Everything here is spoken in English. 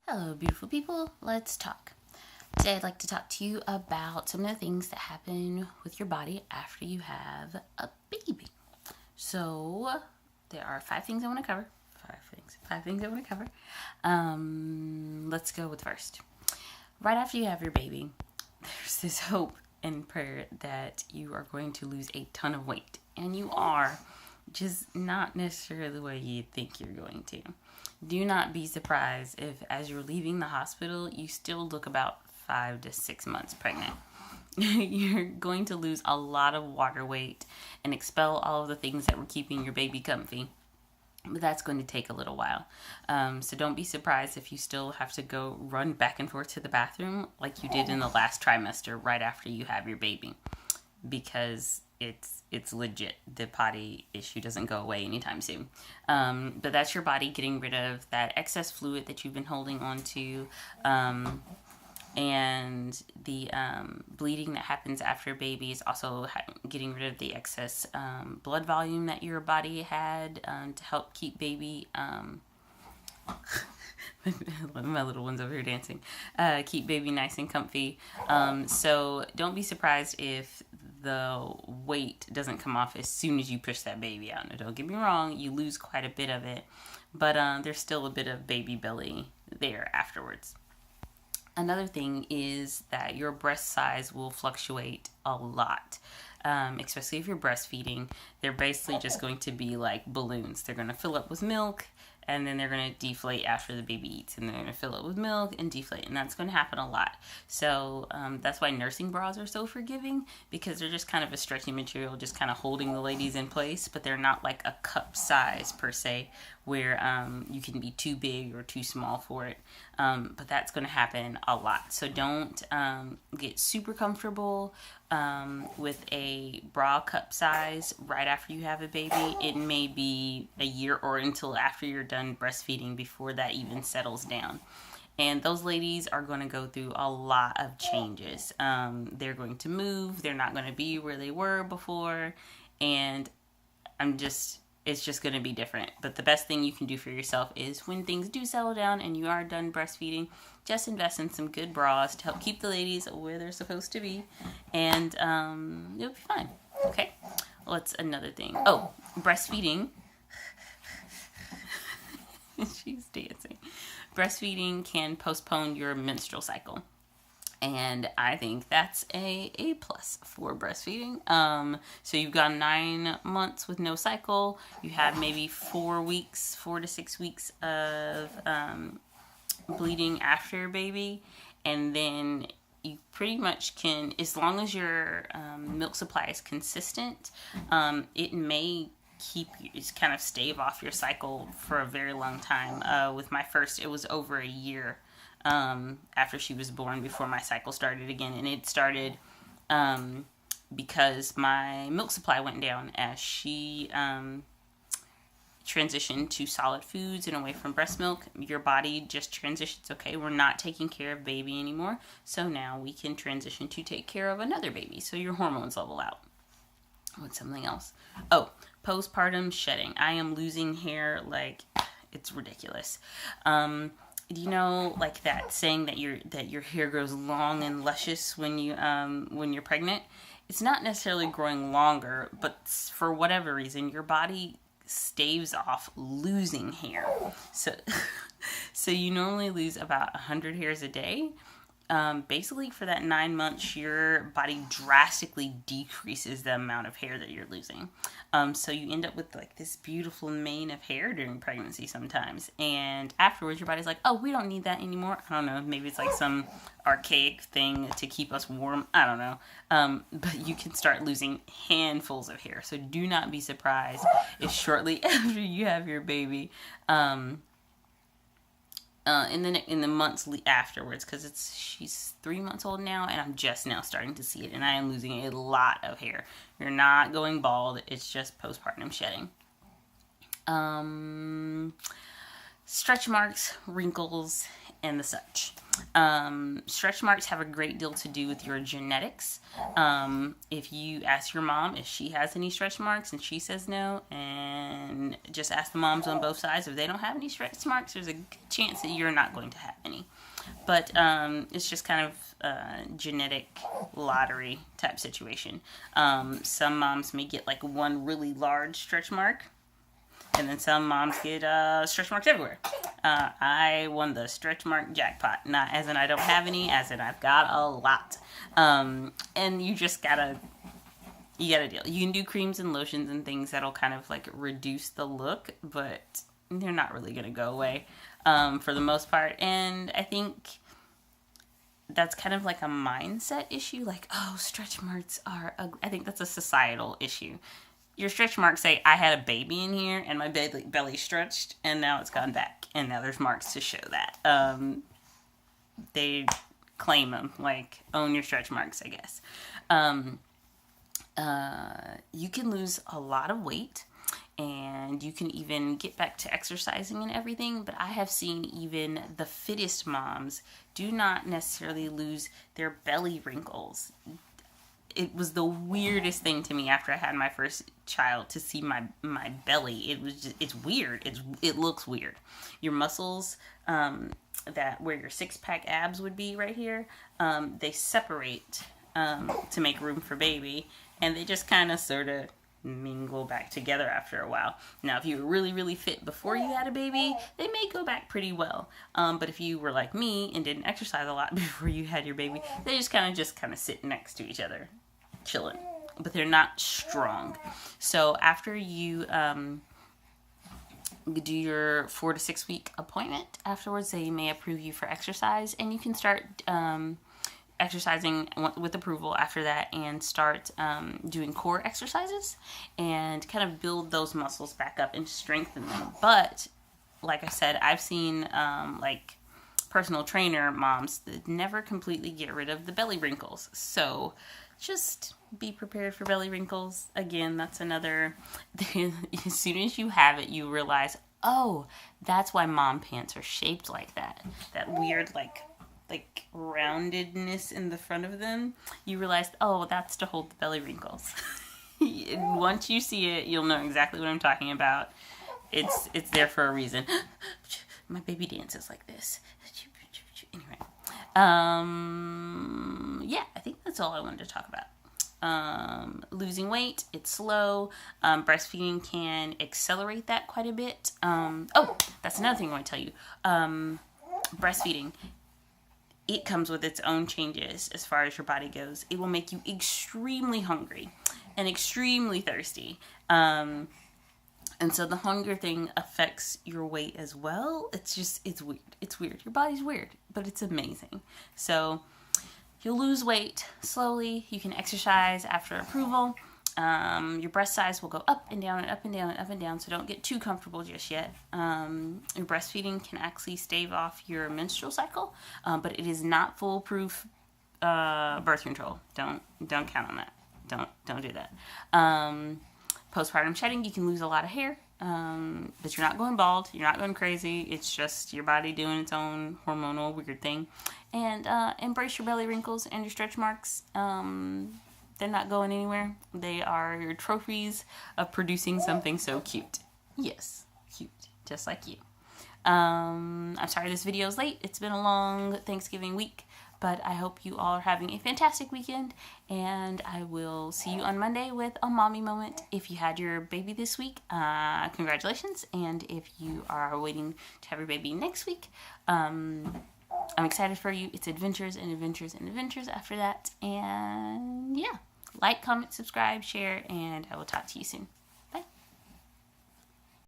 Hello, beautiful people. Let's talk. Today, I'd like to talk to you about some of the things that happen with your body after you have a baby. So, there are 5 things I want to cover. Five things I want to cover. Let's go with first. Right after you have your baby, there's this hope and prayer that you are going to lose a ton of weight. And you are, just not necessarily the way you think you're going to. Do not be surprised if, as you're leaving the hospital, you still look about 5 to 6 months pregnant. You're going to lose a lot of water weight and expel all of the things that were keeping your baby comfy. But that's going to take a little while. So don't be surprised if you still have to go run back and forth to the bathroom like you did in the last trimester right after you have your baby. Because it's legit. The potty issue doesn't go away anytime soon. But that's your body getting rid of that excess fluid that you've been holding on to. And the bleeding that happens after baby is also getting rid of the excess blood volume that your body had to help keep baby... my little one's over here dancing. Keep baby nice and comfy. So don't be surprised if the weight doesn't come off as soon as you push that baby out. Now, don't get me wrong, you lose quite a bit of it, but there's still a bit of baby belly there afterwards. Another thing is that your breast size will fluctuate a lot. Especially if you're breastfeeding. They're basically just going to be like balloons. They're going to fill up with milk, and then they're going to deflate after the baby eats, and they're going to fill it with milk and deflate, and that's going to happen a lot. So that's why nursing bras are so forgiving, because they're just kind of a stretchy material, just kind of holding the ladies in place, but they're not like a cup size per se, where you can be too big or too small for it. But that's going to happen a lot. So don't get super comfortable with a bra cup size right after you have a baby. It may be a year or until after you're done breastfeeding before that even settles down. And those ladies are going to go through a lot of changes. They're going to move. They're not going to be where they were before. And it's just going to be different. But the best thing you can do for yourself is when things do settle down and you are done breastfeeding, just invest in some good bras to help keep the ladies where they're supposed to be. And you'll be fine. Okay? What's another thing? Oh, breastfeeding. She's dancing. Breastfeeding can postpone your menstrual cycle. And I think that's a plus for breastfeeding. So you've got 9 months with no cycle. You have maybe 4 to 6 weeks of bleeding after baby. And then you pretty much can, as long as your milk supply is consistent, it may kind of stave off your cycle for a very long time. With my first, it was over a year after she was born before my cycle started again. And it started because my milk supply went down as she transitioned to solid foods and away from breast milk. Your body just transitions. Okay, we're not taking care of baby anymore, so now we can transition to take care of another baby. So your hormones level out. What's something else? Oh, postpartum shedding. I am losing hair like it's ridiculous. You know, like that saying that your hair grows long and luscious when you're pregnant. It's not necessarily growing longer, but for whatever reason, your body staves off losing hair. So you normally lose about 100 hairs a day. Basically for that 9 months, your body drastically decreases the amount of hair that you're losing. So you end up with like this beautiful mane of hair during pregnancy sometimes. And afterwards, your body's like, oh, we don't need that anymore. I don't know. Maybe it's like some archaic thing to keep us warm. I don't know. But you can start losing handfuls of hair. So do not be surprised if shortly after you have your baby, in the months afterwards, because she's 3 months old now, and I'm just now starting to see it, and I am losing a lot of hair. You're not going bald; it's just postpartum shedding. Stretch marks, wrinkles, and the such. Stretch marks have a great deal to do with your genetics. If you ask your mom if she has any stretch marks and she says no, and just ask the moms on both sides if they don't have any stretch marks, there's a good chance that you're not going to have any. But it's just kind of a genetic lottery type situation. Some moms may get like one really large stretch mark, and then some moms get stretch marks everywhere. I won the stretch mark jackpot. Not as in I don't have any, as in I've got a lot. And you just gotta deal. You can do creams and lotions and things that'll kind of like reduce the look, but they're not really gonna go away for the most part. And I think that's kind of like a mindset issue. Like, oh, stretch marks are ugly. I think that's a societal issue. Your stretch marks say, I had a baby in here and my belly stretched and now it's gone back. And now there's marks to show that. They claim them, like, own your stretch marks, I guess. You can lose a lot of weight and you can even get back to exercising and everything. But I have seen even the fittest moms do not necessarily lose their belly wrinkles. It was the weirdest thing to me after I had my first child to see my belly. It's weird. It looks weird. Your muscles, that where your 6-pack abs would be right here, they separate to make room for baby, and they just kind of sort of mingle back together after a while. Now, if you were really, really fit before you had a baby, they may go back pretty well. But if you were like me and didn't exercise a lot before you had your baby, they just kind of sit next to each other, chilling, but they're not strong. So after you do your 4 to 6 week appointment, afterwards they may approve you for exercise, and you can start exercising with approval after that and start doing core exercises and kind of build those muscles back up and strengthen them. But like I said, I've seen like personal trainer moms that never completely get rid of the belly wrinkles. So just be prepared for belly wrinkles. Again, that's another, as soon as you have it, you realize, oh, that's why mom pants are shaped like that. That weird, like roundedness in the front of them. You realize, oh, that's to hold the belly wrinkles. Once you see it, you'll know exactly what I'm talking about. It's there for a reason. My baby dances like this. Anyway, yeah, I think that's all I wanted to talk about. Losing weight, it's slow. Breastfeeding can accelerate that quite a bit. Oh, that's another thing I want to tell you. Breastfeeding, it comes with its own changes as far as your body goes. It will make you extremely hungry and extremely thirsty. And so the hunger thing affects your weight as well. It's weird. It's weird. Your body's weird, but it's amazing. So you'll lose weight slowly. You can exercise after approval. Your breast size will go up and down and up and down and up and down, so don't get too comfortable just yet. Your breastfeeding can actually stave off your menstrual cycle, but it is not foolproof birth control. Don't count on that. Don't do that. Postpartum shedding, you can lose a lot of hair, but you're not going bald. You're not going crazy. It's just your body doing its own hormonal weird thing. And embrace your belly wrinkles and your stretch marks. They're not going anywhere. They are your trophies of producing something so cute. Yes, cute, just like you. I'm sorry this video is late. It's been a long Thanksgiving week, but I hope you all are having a fantastic weekend, and I will see you on Monday with a mommy moment. If you had your baby this week, congratulations, and if you are waiting to have your baby next week, I'm excited for you. It's adventures and adventures and adventures after that, and yeah. Like, comment, subscribe, share, and I will talk to you soon.